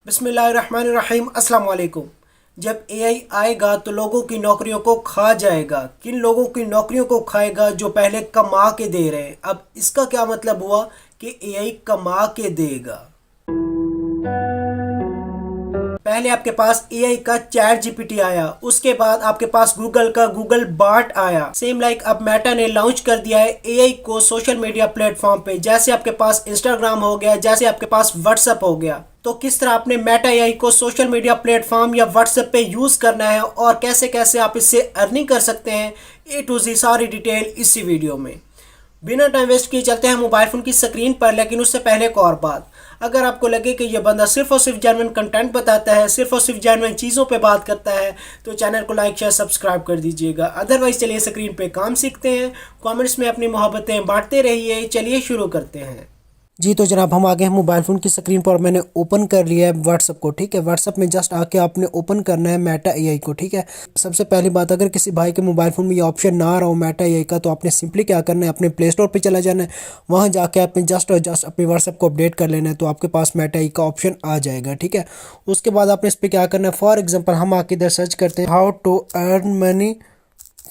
बिस्मिल्लाहिर्रहमानिर्रहीम अस्सलाम वालेकुम। जब एआई आएगा तो लोगों की नौकरियों को खा जाएगा। किन लोगों की नौकरियों को खाएगा? जो पहले कमा के दे रहे हैं। अब इसका क्या मतलब हुआ कि एआई कमा के देगा। पहले आपके पास एआई का चैट जीपीटी आया, उसके बाद आपके पास गूगल का गूगल बार्ट आया। सेम लाइक अब मेटा ने लॉन्च कर दिया है एआई को सोशल मीडिया प्लेटफॉर्म पे। जैसे आपके पास इंस्टाग्राम हो गया, जैसे आपके पास व्हाट्सएप हो गया। तो किस तरह आपने मेटा एआई को सोशल मीडिया प्लेटफॉर्म या व्हाट्सएप पे यूज करना है और कैसे कैसे आप इससे अर्निंग कर सकते हैं, ए टू जी सारी डिटेल इसी वीडियो में। बिना टाइम वेस्ट किए चलते हैं मोबाइल फ़ोन की स्क्रीन पर। लेकिन उससे पहले एक और बात, अगर आपको लगे कि ये बंदा सिर्फ और सिर्फ जेन्युइन कंटेंट बताता है, सिर्फ और सिर्फ जेन्युइन चीज़ों पे बात करता है, तो चैनल को लाइक शेयर सब्सक्राइब कर दीजिएगा। अदरवाइज चलिए स्क्रीन पे काम सीखते हैं, कमेंट्स में अपनी मोहब्बतें बांटते रहिए। चलिए शुरू करते हैं। जी तो जनाब हम आ गए हैं मोबाइल फ़ोन की स्क्रीन पर। मैंने ओपन कर लिया है व्हाट्सअप को। ठीक है, व्हाट्सअप में जस्ट आके आपने ओपन करना है मेटा एआई को। ठीक है, सबसे पहली बात, अगर किसी भाई के मोबाइल फ़ोन में ये ऑप्शन ना आ रहा हो मेटा एआई का, तो आपने सिंपली क्या करना है, अपने प्ले स्टोर पर चला जाना है। वहाँ जाके आपने जस्ट और जस्ट अपने व्हाट्सअप को अपडेट कर लेना है, तो आपके पास मेटा एआई का ऑप्शन आ जाएगा। ठीक है, उसके बाद आपने इस पर क्या करना है, फॉर एग्जाम्पल हम आके इधर सर्च करते हैं how to earn money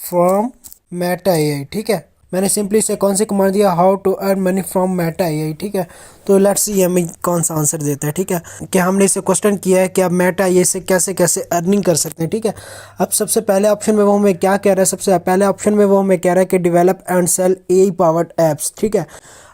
from Meta AI. ठीक है, मैंने सिंपली से कौन से कमांड दिया, how to earn money from Meta AI. ठीक है, तो लेट्स सी हमें कौन सा आंसर देता है। ठीक है, कि हमने इसे क्वेश्चन किया है कि आप मेटा एआई से कैसे कैसे अर्निंग कर सकते हैं। ठीक है, अब सबसे पहले ऑप्शन में वो हमें क्या कह रहा है, सबसे पहले ऑप्शन में वो हमें कह रहा है कि develop and sell AI powered apps. ठीक है,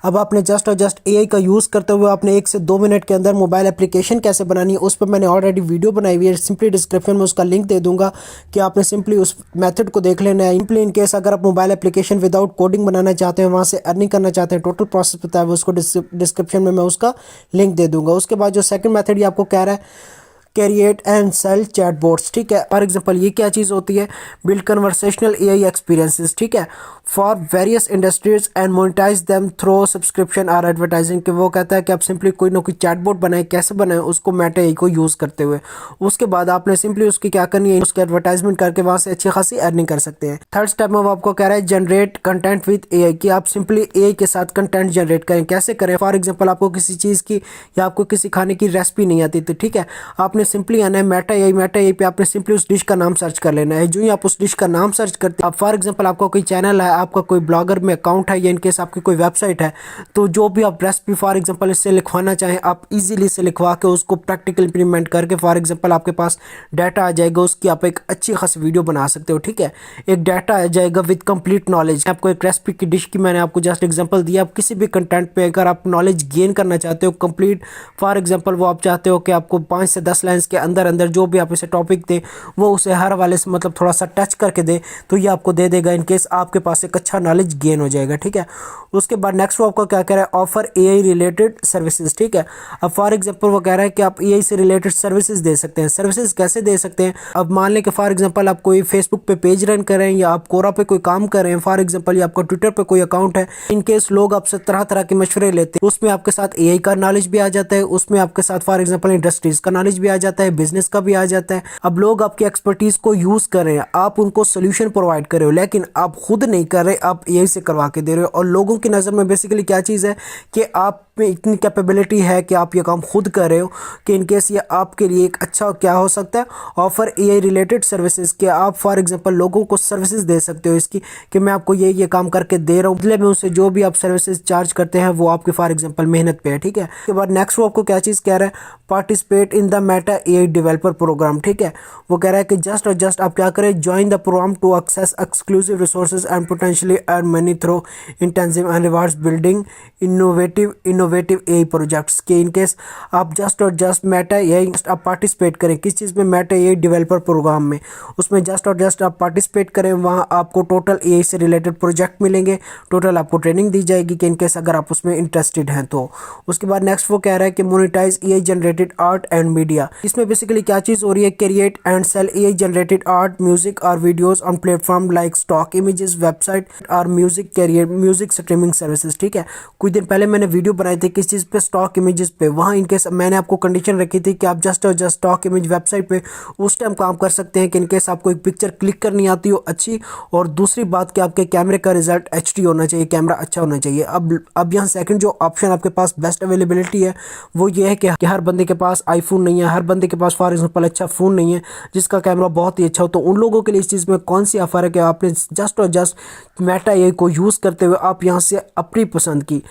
अब आपने जस्ट और जस्ट एआई का यूज़ करते हुए आपने 1 से 2 मिनट के अंदर मोबाइल एप्लीकेशन कैसे बनानी है, उस पर मैंने ऑलरेडी वीडियो बनाई हुई है। सिंपली डिस्क्रिप्शन में उसका लिंक दे दूंगा कि आपने सिंपली उस मेथड को देख लेना है। सिंपली इन केस अगर आप मोबाइल एप्लीकेशन विदाउट कोडिंग बनाना चाहते हैं, वहाँ से अर्निंग करना चाहते हैं, टोटल प्रोसेस पता है, उसको डिस्क्रिप्शन में मैं उसका लिंक दे दूंगा। उसके बाद जो सेकंड मेथड ये आपको कह रहा है क्रिएट एंड सेल चैटबॉट्स। ठीक है, फॉर एग्जांपल ये क्या चीज़ होती है, बिल्ड कन्वर्सेशनल एआई एक्सपीरियंसेस। ठीक है, for various industries and monetise them through subscription और एडवर्टाइजिंग। कि वो कहता है कि आप सिंपली कोई ना कोई चैटबॉट बनाए, कैसे बनाए उसको मेटा एआई को यूज़ करते हुए। उसके बाद आपने सिंपली उसकी क्या करनी है, उसकी एडवर्टाइजमेंट करके वहाँ से अच्छी खासी अर्निंग कर सकते हैं। थर्ड स्टेप में वो आपको कह रहा है जनरेट कंटेंट विद एआई, कि आप सिंपली एआई के साथ कंटेंट जनरेट करें। कैसे करें, फॉर एग्जाम्पल आपको किसी चीज़ की या आपको किसी खाने की रेसिपी नहीं आती, तो ठीक है, आपने सिंपली आना है मेटा एआई पे आपने सिंपली उस डिश का नाम सर्च कर लेना है। जो ही आप उस डिश का नाम सर्च करते हैं, आप फॉर एग्जांपल आपका कोई चैनल है, आपका कोई ब्लॉगर में अकाउंट है, या इनकेस आपकी कोई वेबसाइट है, तो जो भी आप रेसिपी फॉर एग्जांपल इससे लिखवाना चाहें, आप इजीली से लिखवा के उसको प्रैक्टिकल इंप्लीमेंट करके फॉर एग्जांपल आपके पास डाटा आ जाएगा, उसकी आप एक अच्छी खासी वीडियो बना सकते हो। ठीक है, एक डाटा आ जाएगा विद कंप्लीट नॉलेज। आपको एक रेसिपी की डिश की मैंने आपको जस्ट एग्जांपल दिया। आप किसी भी कंटेंट पे अगर आप नॉलेज गेन करना चाहते हो कंप्लीट, फॉर एग्जांपल वो आप चाहते हो कि आपको 5 से 10 लाइन्स के अंदर अंदर जो भी आप इसे टॉपिक दे वो उसे हर वाले से मतलब थोड़ा सा टच करके दे, तो ये आपको दे देगा, इनकेस आपके पास एक अच्छा नॉलेज गेन हो जाएगा। ठीक है, उसके बाद नेक्स्ट वो आपको क्या कह रहा है, ऑफर एआई रिलेटेड सर्विसेज। ठीक है, अब फॉर एग्जांपल वो कह रहा है कि आप एआई से रिलेटेड सर्विसेज दे सकते हैं। सर्विसेज कैसे दे सकते हैं, अब मान लें कि फॉर एग्जांपल आप कोई फेसबुक पे पेज रन कर रहे हैं, या आप कोरा पे कोई काम कर रहे हैं, फॉर एग्जांपल या आपका ट्विटर पे कोई अकाउंट है, इनकेस लोग आपसे तरह तरह के मशवरे लेते हैं, उसमें आपके साथ एआई का नॉलेज भी आ जाता है, उसमें आपके साथ फॉर एग्जांपल इंडस्ट्रीज का नॉलेज भी आ जाता है, बिजनेस का भी आ जाता है। अब लोग आपकी एक्सपर्टीज को यूज कर रहे हैं, आप उनको सोल्यूशन प्रोवाइड कर रहे हो, लेकिन आप खुद नहीं कर रहे, आप एआई से करवा के दे रहे हो। और लोगों की नज़र में बेसिकली क्या चीज़ है कि आप में इतनी कैपेबिलिटी है कि आप ये काम खुद कर रहे हो, कि इनकेस ये आपके लिए एक अच्छा क्या हो सकता है, ऑफर एआई रिलेटेड सर्विसेज, के आप फॉर एग्जांपल लोगों को सर्विसेज दे सकते हो इसकी, कि मैं आपको ये काम करके दे रहा हूँ, बदले में उनसे जो भी आप सर्विसेज चार्ज करते हैं वो आपकी फॉर एग्जांपल मेहनत पे है। ठीक है, उसके बाद नेक्स्ट वो आपको क्या चीज़ कह रहा है, participate in the Meta AI developer program. ठीक है, वो कह रहा है कि जस्ट और जस्ट आप क्या करें, join the program to access exclusive resources and potentially earn money through incentives and rewards building innovative AI projects. के इनकेस आप जस्ट और जस्ट मेटा एआई आप पार्टिसिपेट करें, किस चीज़ में, मेटा एआई डेवलपर प्रोग्राम में, उसमें जस्ट और जस्ट आप पार्टिसिपेट करें, वहाँ आपको टोटल एआई से रिलेटेड प्रोजेक्ट मिलेंगे, टोटल आपको ट्रेनिंग दी जाएगी, कि इनकेस अगर आप उसमें इंटरेस्टेड हैं तो। उसके बाद नेक्स्ट वो कह रहा है कि monetise AI generated art and media. इसमें बेसिकली क्या चीज़ हो रही है, create and sell AI generated art, music और videos on platform like stock images, website website और music career, music streaming services. ठीक है, कुछ दिन पहले मैंने वीडियो बनाई थी किस चीज़ पे, स्टॉक इमेजेस पे। वहाँ इनकेस मैंने आपको कंडीशन रखी थी कि आप जस्ट और जस्ट स्टॉक इमेज वेबसाइट पे उस टाइम काम कर सकते हैं कि इनकेस आपको एक पिक्चर क्लिक करनी आती हो अच्छी, और दूसरी बात कि आपके कैमरे का रिजल्ट HD होना चाहिए, कैमरा अच्छा होना चाहिए। अब यहाँ सेकंड जो ऑप्शन आपके पास बेस्ट अवेलेबिलिटी है वो ये है कि हर बंदे के पास आईफोन नहीं है, हर बंदे के पास फॉर एग्जांपल अच्छा फ़ोन नहीं है जिसका कैमरा बहुत ही अच्छा हो। तो उन लोगों के लिए इस चीज़ में कौन सी ऑफर है कि आपने जस्ट और जस्ट मेटा एआई को यूज़ करते हुए आप यहाँ से अपनी पसंद की,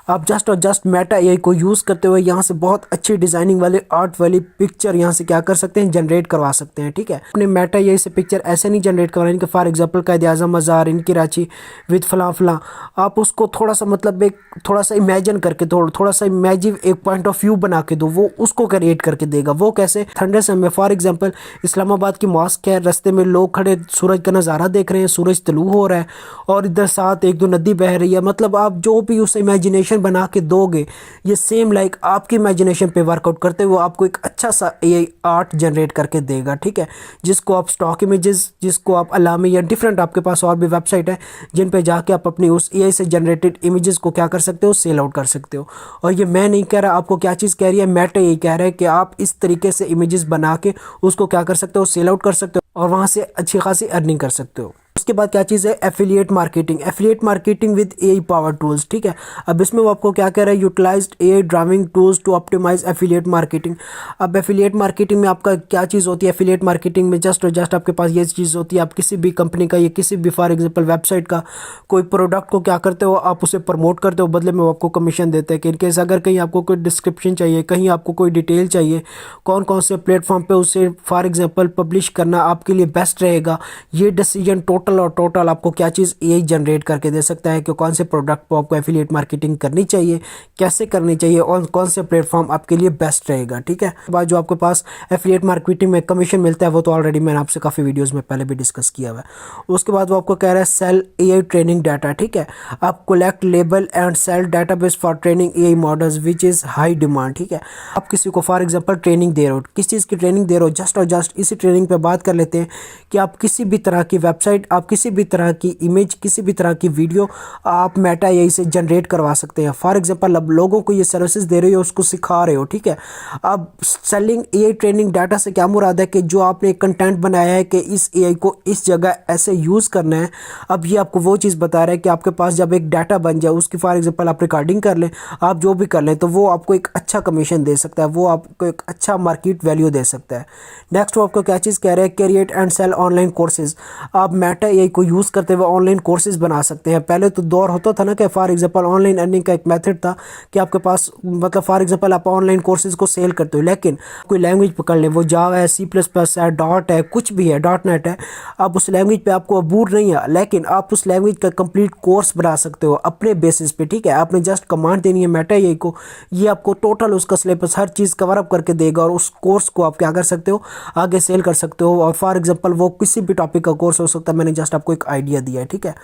आप जस्ट और जस्ट मेटा एआई को यूज़ करते हुए यहाँ से बहुत अच्छी डिज़ाइनिंग वाली आर्ट वाली पिक्चर यहाँ से क्या कर सकते हैं, जनरेट करवा सकते हैं। ठीक है, अपने मेटा एआई से पिक्चर ऐसे नहीं जनरेट करवानी कि फॉर एग्जांपल कायद आज़म मज़ार इनकी रांची विद फलां फलां, आप उसको थोड़ा सा मतलब एक थोड़ा सा इमेजिन करके थोड़ा सा इमेजिन एक पॉइंट ऑफ व्यू बना के दो, वो उसको क्रिएट करके देगा। वो कैसे, ठंडे समय फॉर एग्जांपल इस्लामाबाद की मॉस्क है, रास्ते में लोग खड़े सूरज का नज़ारा देख रहे हैं, सूरज तलू हो रहा है और इधर साथ एक दो नदी बह रही है, मतलब आप जो भी उस इमेजिनेशन बना के दोगे ये सेम लाइक आपकी इमेजिनेशन पे वर्कआउट करते हुए आपको एक अच्छा सा एआई आर्ट जनरेट करके देगा। ठीक है, जिसको आप स्टॉक इमेजेस, जिसको आप अलामी या डिफरेंट आपके पास और भी वेबसाइट है जिन पे जाके आप अपनी उस एआई से जनरेटेड इमेजेस को क्या कर सकते हो, सेल आउट कर सकते हो। और ये मैं नहीं कह रहा, आपको क्या चीज़ कह रही है, मेटा यही कह रहा है कि आप इस तरीके से इमेजेस बना के उसको क्या कर सकते हो, सेल आउट कर सकते हो और वहाँ से अच्छी खासी अर्निंग कर सकते हो। उसके बाद क्या चीज़ है, affiliate marketing. Affiliate marketing with AI power tools. ठीक है, अब इसमें वो आपको क्या कह रहा है, utilised AI driving tools to optimise affiliate marketing. अब एफिलिएट मार्केटिंग में आपका क्या चीज़ होती है, एफिलिएट मार्केटिंग में जस्ट और जस्ट आपके पास ये चीज़ होती है, आप किसी भी कंपनी का या किसी भी फॉर एग्जांपल वेबसाइट का कोई प्रोडक्ट को क्या करते हो, आप उसे प्रमोट करते हो, बदले में वो आपको कमीशन देते हैं। कि इनकेस अगर कहीं आपको कोई डिस्क्रिप्शन चाहिए, कहीं आपको कोई डिटेल चाहिए, कौन कौन से प्लेटफॉर्म पे उसे फॉर एग्जांपल पब्लिश करना आपके लिए बेस्ट रहेगा, ये डिसीजन टोटल आपको क्या चीज़ एआई जनरेट करके दे सकता है कि कौन से प्रोडक्ट पर आपको एफिलिएट मार्केटिंग करनी चाहिए, कैसे करनी चाहिए और कौन से प्लेटफॉर्म आपके लिए बेस्ट रहेगा। ठीक है, बाद जो आपके पास एफिलिएट मार्केटिंग में कमीशन मिलता है वो तो ऑलरेडी मैंने आपसे काफ़ी वीडियोस में पहले भी डिस्कस किया हुआ है। उसके बाद वो आपको कह रहा है सेल एआई ट्रेनिंग डाटा। ठीक है, आप collect label and sell database for training AI models which is high demand. ठीक है, आप किसी को फॉर एग्जांपल ट्रेनिंग दे रहे हो, किस चीज़ की ट्रेनिंग दे रहे हो, जस्ट और जस्ट इसी ट्रेनिंग पे बात कर लेते हैं कि आप किसी भी तरह की वेबसाइट, आप किसी भी तरह की इमेज, किसी भी तरह की वीडियो आप मेटा एआई से जनरेट करवा सकते हैं। फॉर एग्जांपल अब लोगों को ये सर्विसेज दे रहे हो, उसको सिखा रहे हो। ठीक है, अब सेलिंग एआई ट्रेनिंग डाटा से क्या मुराद है कि जो आपने कंटेंट बनाया है कि इस एआई को इस जगह ऐसे यूज़ करना है, अब ये आपको वो चीज़ बता रहा है कि आपके पास जब एक डाटा बन जाए, उसकी फॉर एग्जांपल आप रिकॉर्डिंग कर लें, आप जो भी कर लें, तो वो आपको एक अच्छा कमीशन दे सकता है, वो आपको एक अच्छा मार्केट वैल्यू दे सकता है। नेक्स्ट वो आपको क्या चीज़ कह रहा है, create and sell online courses. आप मेटा एआई को यूज़ करते हुए ऑनलाइन कोर्सेज बना सकते हैं। पहले तो दौर होता था ना कि फॉर एग्जांपल ऑनलाइन अर्निंग का एक मेथड था कि आपके पास मतलब फॉर एग्जांपल आप ऑनलाइन कोर्सेज को सेल करते हो, लेकिन कोई लैंग्वेज पकड़ लें, वो जावा है, C++ है, डॉट है, कुछ भी है, .NET है, आप उस लैंग्वेज पे आपको अबूर नहीं है, लेकिन आप उस लैंग्वेज का कंप्लीट कोर्स बना सकते हो अपने बेसिस पे। ठीक है, आपने जस्ट कमांड देनी है मेटा एआई को, ये आपको टोटल उसका सिलेबस हर चीज़ कवर अप करके देगा और उस कोर्स को आप क्या कर सकते हो, आगे सेल कर सकते हो। और फॉर एग्जांपल वो किसी भी टॉपिक का कोर्स हो सकता है, मैंने जस्ट आपको एक आइडिया दिया है। ठीक है,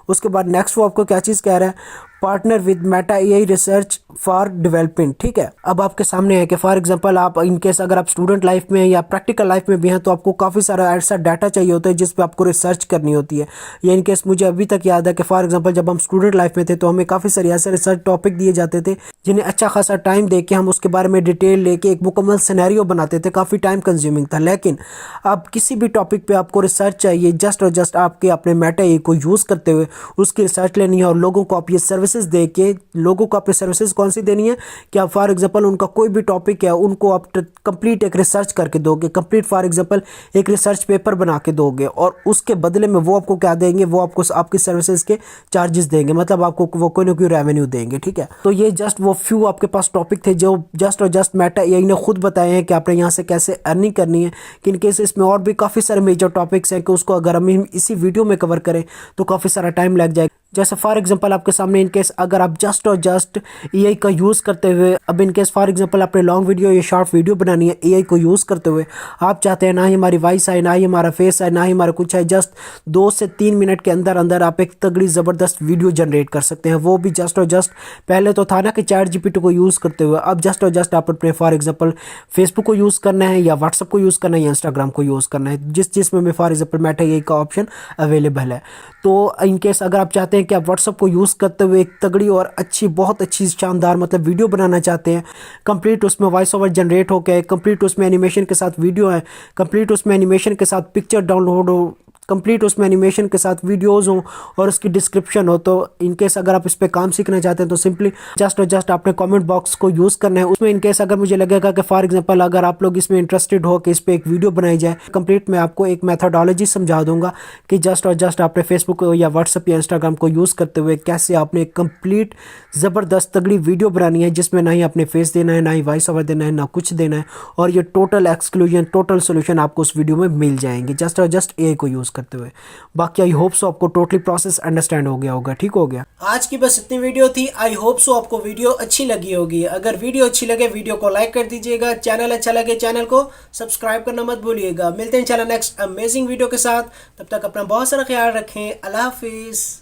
उसके बाद नेक्स्ट वो आपको क्या चीज़ कह रहा है, partner with Meta AI research for development. ठीक है, अब आपके सामने है कि फॉर एग्जांपल आप इनकेस अगर आप स्टूडेंट लाइफ में या प्रैक्टिकल लाइफ में भी हैं तो आपको काफ़ी सारा ऐसा डाटा चाहिए होता है जिस पे आपको रिसर्च करनी होती है। या इनकेस मुझे अभी तक याद है कि फॉर एग्जांपल जब हम स्टूडेंट लाइफ में थे तो हमें काफ़ी सारे ऐसे रिसर्च टॉपिक दिए जाते थे जिन्हें अच्छा खासा टाइम दे के हम उसके बारे में डिटेल लेके एक मुकम्मल सिनेरियो बनाते थे, काफ़ी टाइम कंज्यूमिंग था। लेकिन अब किसी भी टॉपिक पे आपको रिसर्च चाहिए, जस्ट और जस्ट आपके अपने मेटा एआई को यूज़ करते हुए उसकी रिसर्च लेनी है और लोगों को आप ये सर्विसेज दे के, लोगों को अपनी सर्विसेज कौन सी देनी है कि आप फॉर एग्जांपल उनका कोई भी टॉपिक है उनको आप कंप्लीट एक रिसर्च करके दोगे, कंप्लीट फॉर एग्जांपल एक रिसर्च पेपर बना के दोगे और उसके बदले में वो आपको क्या देंगे, वो आपको आपकी सर्विसेज के चार्जेस देंगे, मतलब आपको वो कोई ना कोई रेवेन्यू देंगे। ठीक है, तो ये जस्ट वो फ्यू आपके पास टॉपिक थे जो जस्ट और जस्ट मेटा एआई ने खुद बताए हैं कि आपने यहाँ से कैसे अर्निंग करनी है। कि इन केस इसमें और भी काफ़ी सारे मेजर टॉपिक्स हैं कि उसको अगर हम इसी वीडियो में कवर करें तो काफ़ी सारा टाइम लग जाएगा। जैसे फॉर एग्जांपल आपके सामने इनकेस अगर आप जस्ट और जस्ट एआई का यूज़ करते हुए, अब इनकेस फॉर एग्जांपल आपने लॉन्ग वीडियो या शॉर्ट वीडियो बनानी है एआई को यूज़ करते हुए, आप चाहते हैं ना ही हमारी वॉइस आए, ना ही हमारा फेस आए, ना ही हमारा कुछ है, जस्ट 2 से 3 मिनट के अंदर अंदर आप एक तगड़ी ज़बरदस्त वीडियो जनरेट कर सकते हैं, वो भी जस्ट और जस्ट। पहले तो था ना कि चैट जीपीटी को यूज़ करते हुए, अब जस्ट और जस्ट आप अपने फॉर एग्जांपल फेसबुक को यूज़ करना है या व्हाट्सअप को यूज़ करना है या इंस्टाग्राम को यूज़ करना है, जिसमें फॉर एग्जांपल मेटा एआई का ऑप्शन अवेलेबल है। तो इनकेस अगर आप चाहते हैं कि आप व्हाट्सअप को यूज़ करते हुए एक तगड़ी और अच्छी, बहुत अच्छी शानदार मतलब वीडियो बनाना चाहते हैं, कंप्लीट उसमें वॉइस ओवर जनरेट होकर, कंप्लीट उसमें एनिमेशन के साथ वीडियो है, कंप्लीट उसमें एनिमेशन के साथ पिक्चर डाउनलोड हो, कंप्लीट उसमें एनिमेशन के साथ वीडियोस हो और उसकी डिस्क्रिप्शन हो, तो इनकेस अगर आप इस पे काम सीखना चाहते हैं तो सिंपली जस्ट और जस्ट आपने कमेंट बॉक्स को यूज़ करना है। उसमें इनकेस अगर मुझे लगेगा कि फॉर एग्जांपल अगर आप लोग इसमें इंटरेस्टेड हो कि इस पे एक वीडियो बनाई जाए, कंप्लीट मैं आपको एक मेथोडोलॉजी समझा दूंगा कि जस्ट और जस्ट आपने फेसबुक या व्हाट्सअप या इंस्टाग्राम को यूज़ करते हुए कैसे आपने एक कंप्लीट ज़बरदस्त तगड़ी वीडियो बनानी है, जिसमें ना ही अपने फेस देना है, ना ही वॉइस ओवर देना है, ना कुछ देना है, और ये टोटल एक्सक्लूजन, टोटल सोल्यूशन आपको उस वीडियो में मिल जाएंगे जस्ट और जस्ट एआई को यूज़ करते हुए। बाकी आई होप सो आपको टोटली प्रोसेस अंडरस्टैंड हो गया होगा। ठीक हो गया, आज की बस इतनी वीडियो थी। आई होप सो आपको वीडियो अच्छी लगी होगी। अगर वीडियो अच्छी लगे वीडियो को लाइक कर दीजिएगा, चैनल अच्छा लगे चैनल को सब्सक्राइब करना मत भूलिएगा। मिलते हैं इंशाल्लाह नेक्स्ट अमेजिंग वीडियो के साथ, तब तक अपना बहुत सारा ख्याल रखें। अल्लाह हाफिज़।